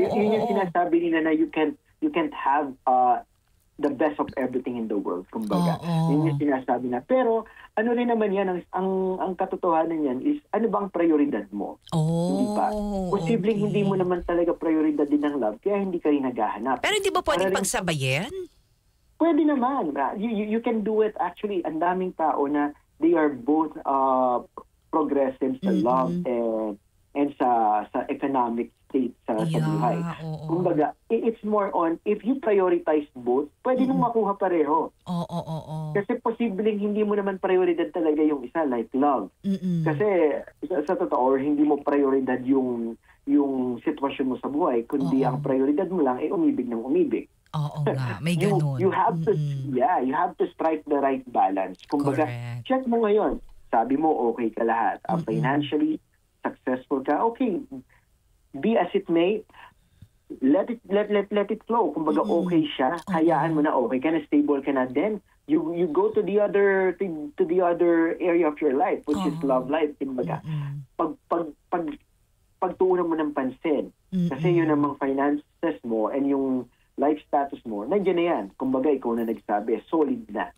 Oo, Yun yung oo. sinasabi nila na you can't have the best of everything in the world, kumbaga. Yun yung Oo. sinasabi na. Pero ano rin naman yan, ang katotohanan yan is ano bang prioridad mo? Hindi ba? Oh, Posibleng hindi mo okey. naman talaga prioridad din ng love, kaya hindi ka rin naghahanap. Pero hindi ba Para puwedeng rin pagsabayin? pwede naman. You can do it actually. Ang daming tao na they are both progressive sa love and sa economic state sa buhay. Yeah, oo. Kumbaga, it's more on if you prioritize both, pwede nung makuha pareho. Oo, oo. Kasi posibleng hindi mo naman prioridad talaga yung isa like love. Kasi sa totoo, or hindi mo prioridad yung sitwasyon mo sa buhay, kundi ang prioridad mo lang ay umibig ng umibig. Oo nga, may gano'n. You have to you have to strike the right balance. Kumbaga, Correct. check mo ngayon. Sabi mo okay ka lahat. Financially successful ka. Okay. Be as it may, let it flow. Kumbaga okay siya. Hayaan mo na okay ka na, stable ka na. Then you go to the other area of your life, which is love life. Kumbaga, pagtuunan mo ng pansin. Kasi yun namang finances mo and yung life status mo, nandiyan na yan. Kumbaga, ikaw na nagsabi, solid na.